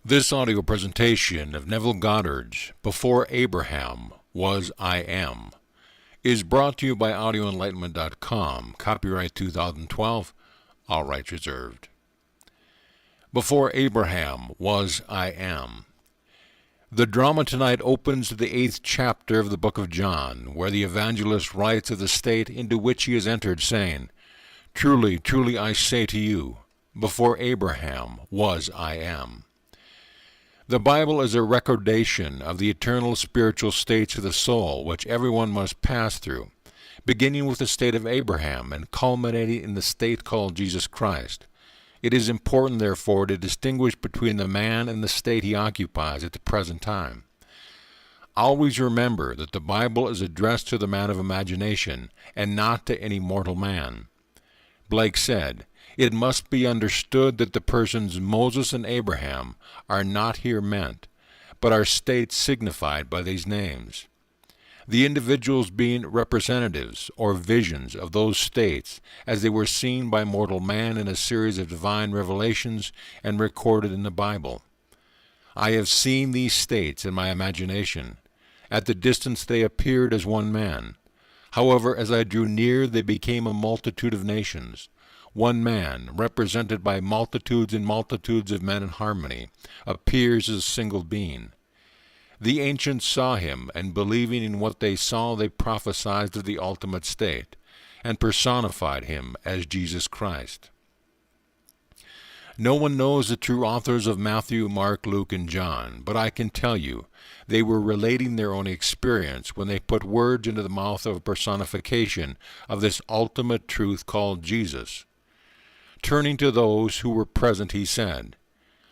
This audio presentation of Neville Goddard's Before Abraham Was I Am is brought to you by audioenlightenment.com, copyright 2012, all rights reserved. Before Abraham Was I Am. The drama tonight opens to the 8th chapter of the book of John, where the evangelist writes of the state into which he has entered, saying, "Truly, truly I say to you, before Abraham was I am." The Bible is a recordation of the eternal spiritual states of the soul which everyone must pass through, beginning with the state of Abraham and culminating in the state called Jesus Christ. It is important, therefore, to distinguish between the man and the state he occupies at the present time. Always remember that the Bible is addressed to the man of imagination and not to any mortal man. Blake said, "It must be understood that the persons Moses and Abraham are not here meant, but are states signified by these names, the individuals being representatives or visions of those states as they were seen by mortal man in a series of divine revelations and recorded in the Bible. I have seen these states in my imagination. At the distance they appeared as one man. However, as I drew near, they became a multitude of nations. One man, represented by multitudes and multitudes of men in harmony, appears as a single being. The ancients saw him, and believing in what they saw, they prophesied of the ultimate state, and personified him as Jesus Christ. No one knows the true authors of Matthew, Mark, Luke, and John, but I can tell you, they were relating their own experience when they put words into the mouth of a personification of this ultimate truth called Jesus. Turning to those who were present, he said,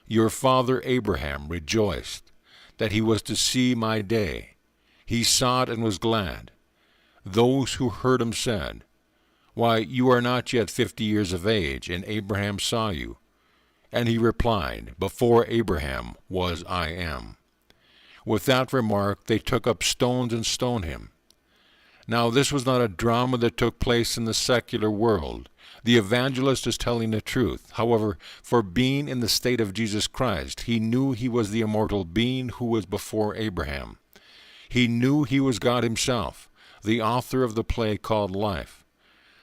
"Your father Abraham rejoiced that he was to see my day. He saw it and was glad." Those who heard him said, "Why, you are not yet 50 years of age, and Abraham saw you." And he replied, "Before Abraham was I am." With that remark, they took up stones and stoned him. Now, this was not a drama that took place in the secular world. The evangelist is telling the truth. However, for being in the state of Jesus Christ, he knew he was the immortal being who was before Abraham. He knew he was God himself, the author of the play called life.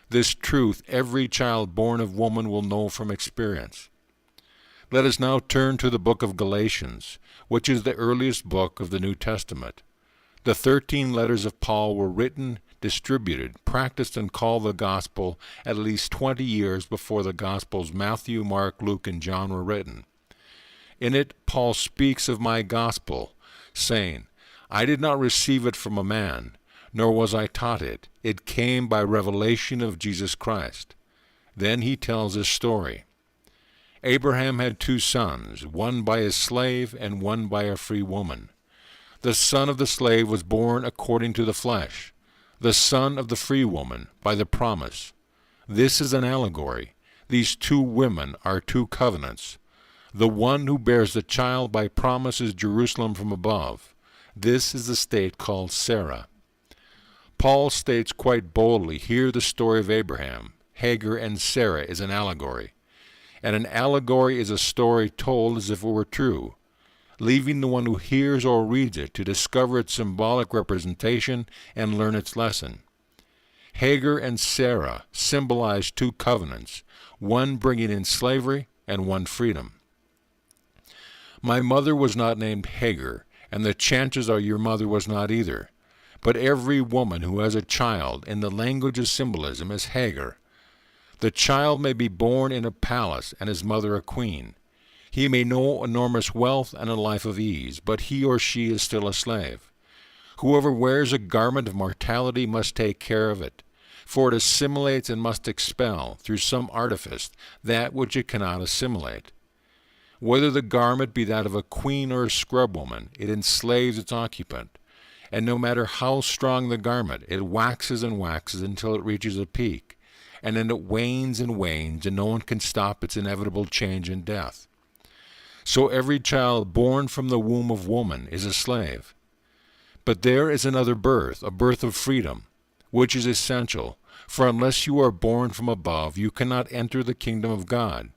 This truth every child born of woman will know from experience. Let us now turn to the book of Galatians, which is the earliest book of the New Testament. The 13 letters of Paul were written, distributed, practiced, and called the gospel at least 20 years before the gospels Matthew, Mark, Luke, and John were written. In it, Paul speaks of my gospel, saying, "I did not receive it from a man, nor was I taught it. It came by revelation of Jesus Christ." Then he tells his story. Abraham had 2 sons, one by a slave and one by a free woman. The son of the slave was born according to the flesh, the son of the free woman by the promise. This is an allegory. These 2 women are 2 covenants. The one who bears the child by promise is Jerusalem from above. This is the state called Sarah. Paul states quite boldly here the story of Abraham, Hagar, and Sarah is an allegory. And an allegory is a story told as if it were true, leaving the one who hears or reads it to discover its symbolic representation and learn its lesson. Hagar and Sarah symbolize 2 covenants, one bringing in slavery and one freedom. My mother was not named Hagar, and the chances are your mother was not either. But every woman who has a child in the language of symbolism is Hagar. The child may be born in a palace and his mother a queen. He may know enormous wealth and a life of ease, but he or she is still a slave. Whoever wears a garment of mortality must take care of it, for it assimilates and must expel, through some artifice, that which it cannot assimilate. Whether the garment be that of a queen or a scrub woman, it enslaves its occupant, and no matter how strong the garment, it waxes and waxes until it reaches a peak, and then it wanes, and no one can stop its inevitable change and death. So every child born from the womb of woman is a slave. But there is another birth, a birth of freedom, which is essential, for unless you are born from above, you cannot enter the kingdom of God.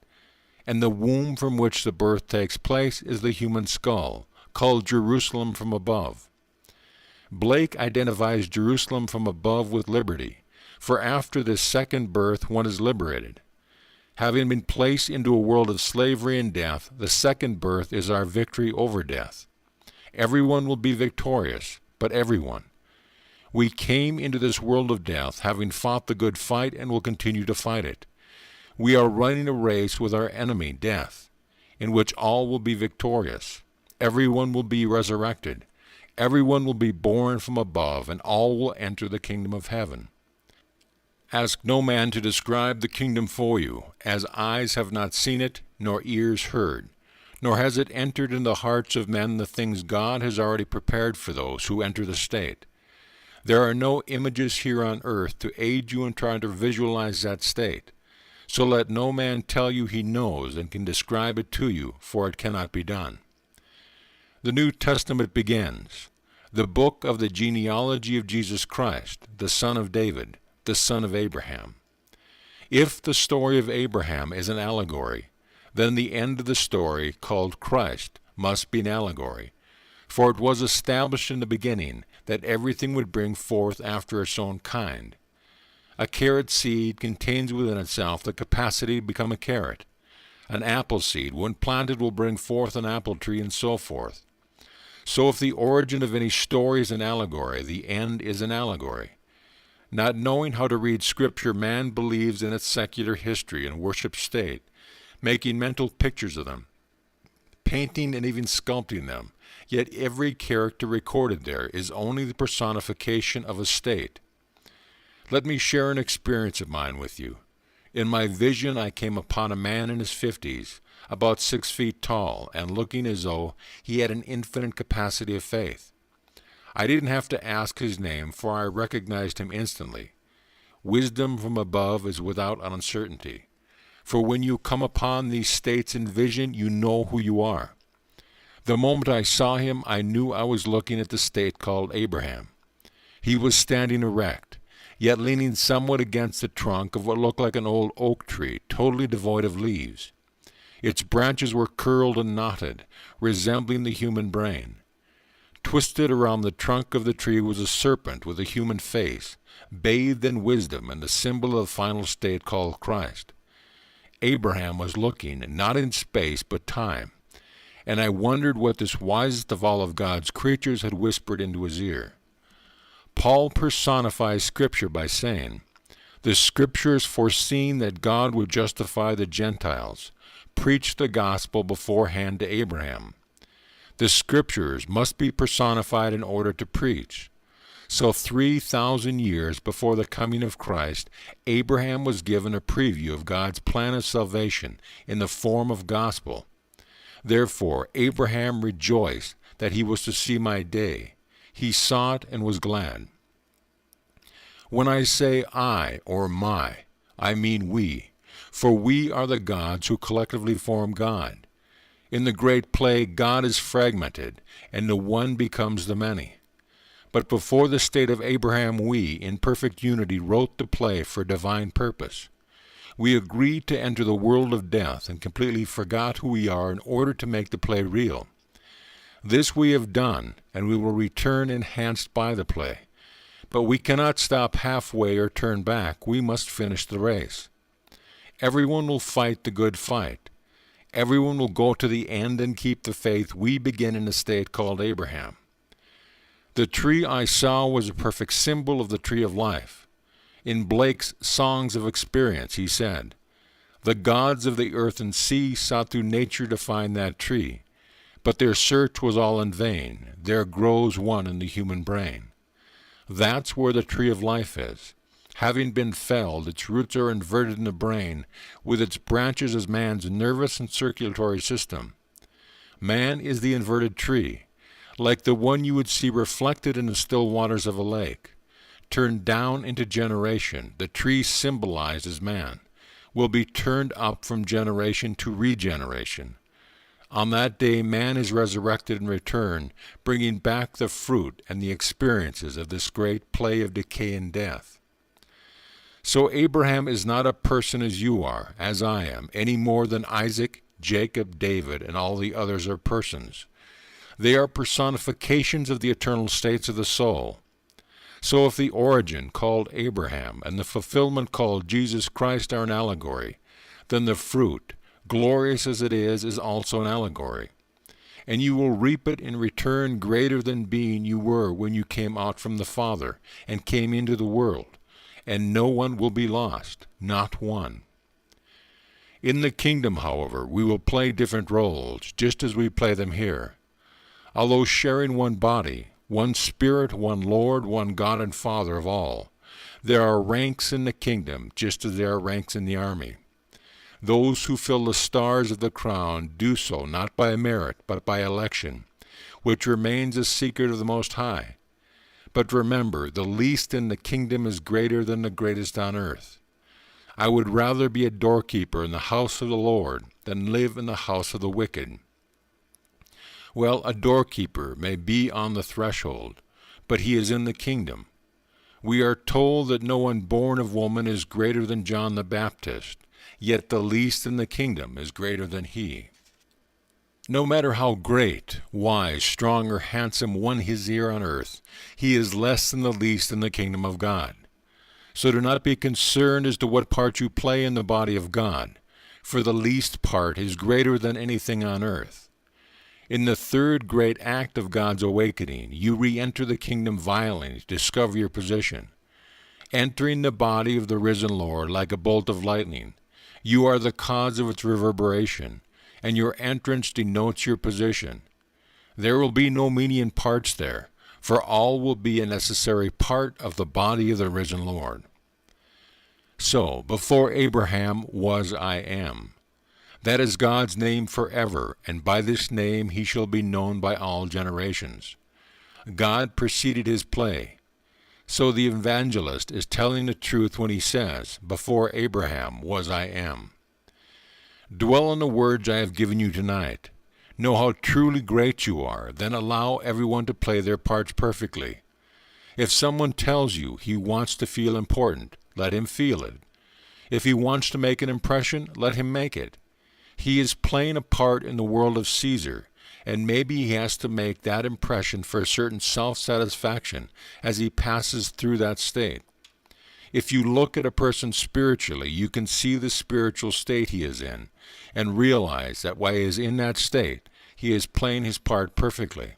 and the womb from which the birth takes place is the human skull, called Jerusalem from above. Blake identifies Jerusalem from above with liberty, for after this second birth one is liberated. Having been placed into a world of slavery and death, the second birth is our victory over death. Everyone will be victorious, but everyone. We came into this world of death, having fought the good fight, and will continue to fight it. We are running a race with our enemy, death, in which all will be victorious. Everyone will be resurrected. Everyone will be born from above, and all will enter the kingdom of heaven. Ask no man to describe the kingdom for you, as eyes have not seen it, nor ears heard, nor has it entered into the hearts of men the things God has already prepared for those who enter the state. There are no images here on earth to aid you in trying to visualize that state. So let no man tell you he knows and can describe it to you, for it cannot be done. The New Testament begins, the book of the genealogy of Jesus Christ, the son of David, the son of Abraham. If the story of Abraham is an allegory, then the end of the story, called Christ, must be an allegory, for it was established in the beginning that everything would bring forth after its own kind. A carrot seed contains within itself the capacity to become a carrot. An apple seed, when planted, will bring forth an apple tree, and so forth. So if the origin of any story is an allegory, the end is an allegory. Not knowing how to read Scripture, man believes in its secular history and worship state, making mental pictures of them, painting and even sculpting them. Yet every character recorded there is only the personification of a state. Let me share an experience of mine with you. In my vision I came upon a man in his 50s, about 6 feet tall, and looking as though he had an infinite capacity of faith. I didn't have to ask his name, for I recognized him instantly. Wisdom from above is without uncertainty, for when you come upon these states in vision, you know who you are. The moment I saw him, I knew I was looking at the state called Abraham. He was standing erect, yet leaning somewhat against the trunk of what looked like an old oak tree, totally devoid of leaves. Its branches were curled and knotted, resembling the human brain. Twisted around the trunk of the tree was a serpent with a human face, bathed in wisdom and the symbol of the final state called Christ. Abraham was looking, not in space but time, and I wondered what this wisest of all of God's creatures had whispered into his ear. Paul personifies Scripture by saying, "The Scriptures foreseeing that God would justify the Gentiles, preached the gospel beforehand to Abraham." The Scriptures must be personified in order to preach. So 3,000 years before the coming of Christ, Abraham was given a preview of God's plan of salvation in the form of gospel. Therefore, Abraham rejoiced that he was to see my day. He saw it and was glad. When I say I or my, I mean we, for we are the gods who collectively form God. In the great play, God is fragmented, and the one becomes the many. But before the state of Abraham, we, in perfect unity, wrote the play for divine purpose. We agreed to enter the world of death and completely forgot who we are in order to make the play real. This we have done, and we will return enhanced by the play. But we cannot stop halfway or turn back. We must finish the race. Everyone will fight the good fight. Everyone will go to the end and keep the faith we begin in a state called Abraham. The tree I saw was a perfect symbol of the tree of life. In Blake's Songs of Experience, he said, "The gods of the earth and sea sought through nature to find that tree, but their search was all in vain. There grows one in the human brain." That's where the tree of life is. Having been felled, its roots are inverted in the brain, with its branches as man's nervous and circulatory system. Man is the inverted tree, like the one you would see reflected in the still waters of a lake. Turned down into generation, the tree symbolized as man, will be turned up from generation to regeneration. On that day, man is resurrected in return, bringing back the fruit and the experiences of this great play of decay and death. So Abraham is not a person as you are, as I am, any more than Isaac, Jacob, David, and all the others are persons. They are personifications of the eternal states of the soul. So if the origin called Abraham and the fulfillment called Jesus Christ are an allegory, then the fruit, glorious as it is also an allegory. And you will reap it in return greater than being you were when you came out from the Father and came into the world, and no one will be lost, not one. In the kingdom, however, we will play different roles, just as we play them here. Although sharing one body, one Spirit, one Lord, one God and Father of all, there are ranks in the kingdom, just as there are ranks in the army. Those who fill the stars of the crown do so not by merit, but by election, which remains a secret of the Most High. But remember, the least in the kingdom is greater than the greatest on earth. I would rather be a doorkeeper in the house of the Lord than live in the house of the wicked. Well, a doorkeeper may be on the threshold, but he is in the kingdom. We are told that no one born of woman is greater than John the Baptist, yet the least in the kingdom is greater than he. No matter how great, wise, strong, or handsome one is here on earth, he is less than the least in the kingdom of God. So do not be concerned as to what part you play in the body of God, for the least part is greater than anything on earth. In the third great act of God's awakening, you re-enter the kingdom violently to discover your position. Entering the body of the risen Lord like a bolt of lightning, you are the cause of its reverberation, and your entrance denotes your position. There will be no menial parts there, for all will be a necessary part of the body of the risen Lord. So, before Abraham was I am. That is God's name forever, and by this name he shall be known by all generations. God preceded his play. So the evangelist is telling the truth when he says, before Abraham was I am. Dwell on the words I have given you tonight. Know how truly great you are, then allow everyone to play their parts perfectly. If someone tells you he wants to feel important, let him feel it. If he wants to make an impression, let him make it. He is playing a part in the world of Caesar, and maybe he has to make that impression for a certain self-satisfaction as he passes through that state. If you look at a person spiritually, you can see the spiritual state he is in, and realize that while he is in that state, he is playing his part perfectly.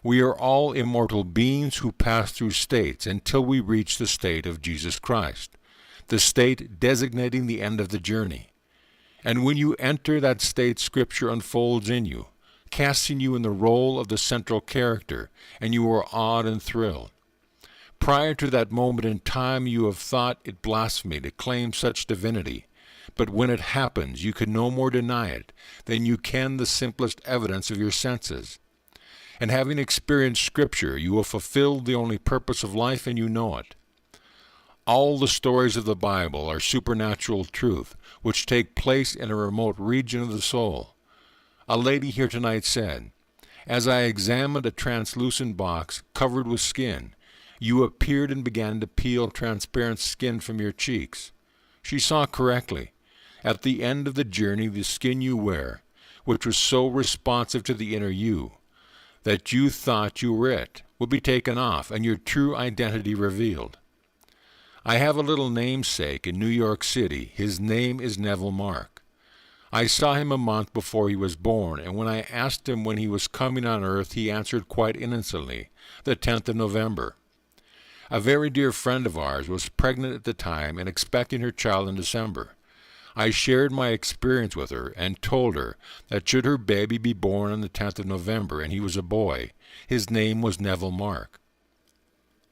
We are all immortal beings who pass through states until we reach the state of Jesus Christ, the state designating the end of the journey. And when you enter that state, Scripture unfolds in you, casting you in the role of the central character, and you are awed and thrilled. Prior to that moment in time, you have thought it blasphemy to claim such divinity, but when it happens, you can no more deny it than you can the simplest evidence of your senses. And having experienced Scripture, you have fulfilled the only purpose of life, and you know it. All the stories of the Bible are supernatural truth, which take place in a remote region of the soul. A lady here tonight said, "As I examined a translucent box covered with skin, you appeared and began to peel transparent skin from your cheeks." She saw correctly. At the end of the journey, the skin you wear, which was so responsive to the inner you, that you thought you were it, would be taken off and your true identity revealed. I have a little namesake in New York City. His name is Neville Mark. I saw him a month before he was born, and when I asked him when he was coming on earth, he answered quite innocently, the 10th of November. A very dear friend of ours was pregnant at the time and expecting her child in December. I shared my experience with her and told her that should her baby be born on the 10th of November and he was a boy, his name was Neville Mark.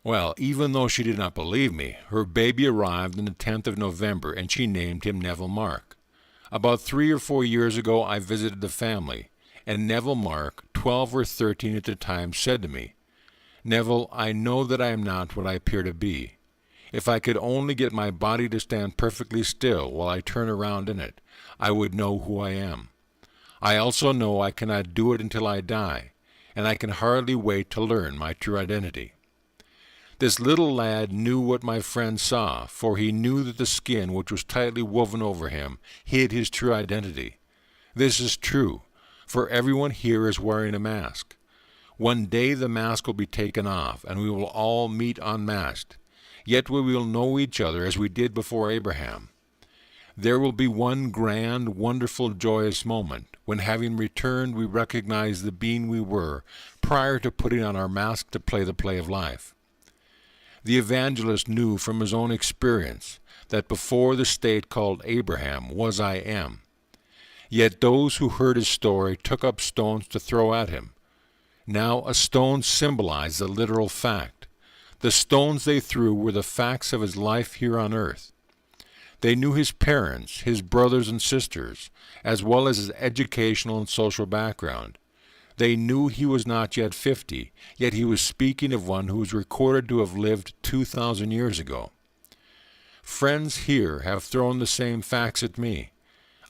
Well, even though she did not believe me, her baby arrived on the 10th of November and she named him Neville Mark. About 3 or 4 years ago, I visited the family, and Neville Mark, 12 or 13 at the time, said to me, "Neville, I know that I am not what I appear to be. If I could only get my body to stand perfectly still while I turn around in it, I would know who I am. I also know I cannot do it until I die, and I can hardly wait to learn my true identity." This little lad knew what my friend saw, for he knew that the skin which was tightly woven over him hid his true identity. This is true, for everyone here is wearing a mask. One day the mask will be taken off, and we will all meet unmasked. Yet we will know each other as we did before Abraham. There will be one grand, wonderful, joyous moment, when having returned we recognize the being we were prior to putting on our mask to play the play of life. The evangelist knew from his own experience that before the state called Abraham was I am. Yet those who heard his story took up stones to throw at him. Now a stone symbolized the literal fact. The stones they threw were the facts of his life here on earth. They knew his parents, his brothers and sisters, as well as his educational and social background. They knew he was not yet 50, yet he was speaking of one who was recorded to have lived 2,000 years ago. Friends here have thrown the same facts at me.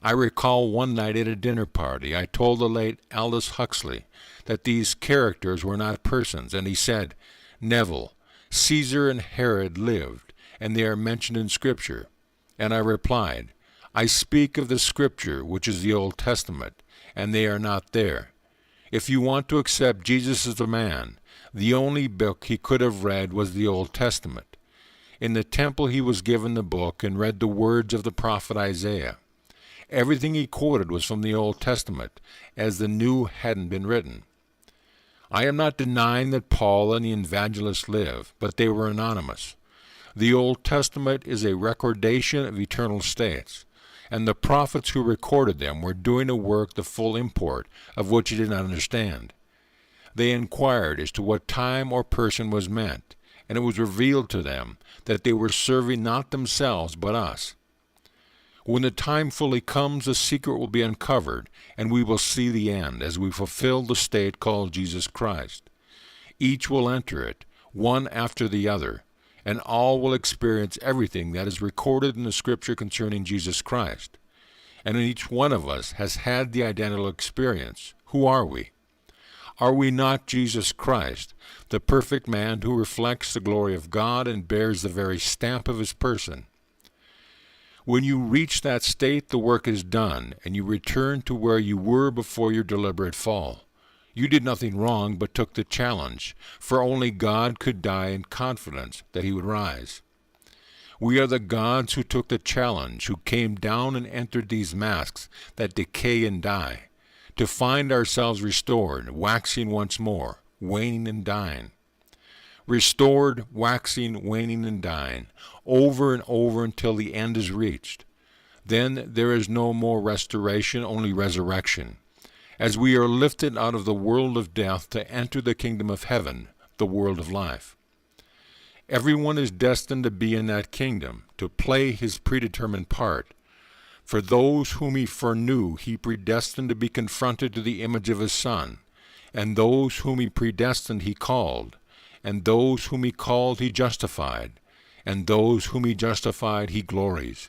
I recall one night at a dinner party I told the late Aldous Huxley that these characters were not persons, and he said, "Neville, Caesar and Herod lived, and they are mentioned in Scripture." And I replied, "I speak of the Scripture, which is the Old Testament, and they are not there. If you want to accept Jesus as a man, the only book he could have read was the Old Testament. In the temple he was given the book and read the words of the prophet Isaiah. Everything he quoted was from the Old Testament, as the New hadn't been written. I am not denying that Paul and the evangelists live, but they were anonymous. The Old Testament is a recordation of eternal states, and the prophets who recorded them were doing a work the full import of which he did not understand. They inquired as to what time or person was meant, and it was revealed to them that they were serving not themselves but us. When the time fully comes, the secret will be uncovered, and we will see the end as we fulfill the state called Jesus Christ. Each will enter it, one after the other, and all will experience everything that is recorded in the Scripture concerning Jesus Christ. And each one of us has had the identical experience. Who are we? Are we not Jesus Christ, the perfect man who reflects the glory of God and bears the very stamp of his person? When you reach that state, the work is done, and you return to where you were before your deliberate fall. You did nothing wrong, but took the challenge, for only God could die in confidence that he would rise. We are the gods who took the challenge, who came down and entered these masks that decay and die, to find ourselves restored, waxing once more, waning and dying. Restored, waxing, waning, and dying, over and over until the end is reached. Then there is no more restoration, only resurrection, as we are lifted out of the world of death to enter the kingdom of heaven, the world of life. Everyone is destined to be in that kingdom, to play his predetermined part. For those whom he foreknew, he predestined to be confronted to the image of his Son, and those whom he predestined he called, and those whom he called he justified, and those whom he justified he glories.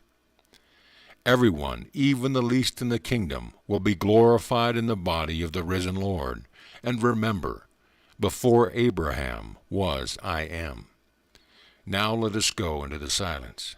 Everyone, even the least in the kingdom, will be glorified in the body of the risen Lord. And remember, before Abraham was I am. Now let us go into the silence.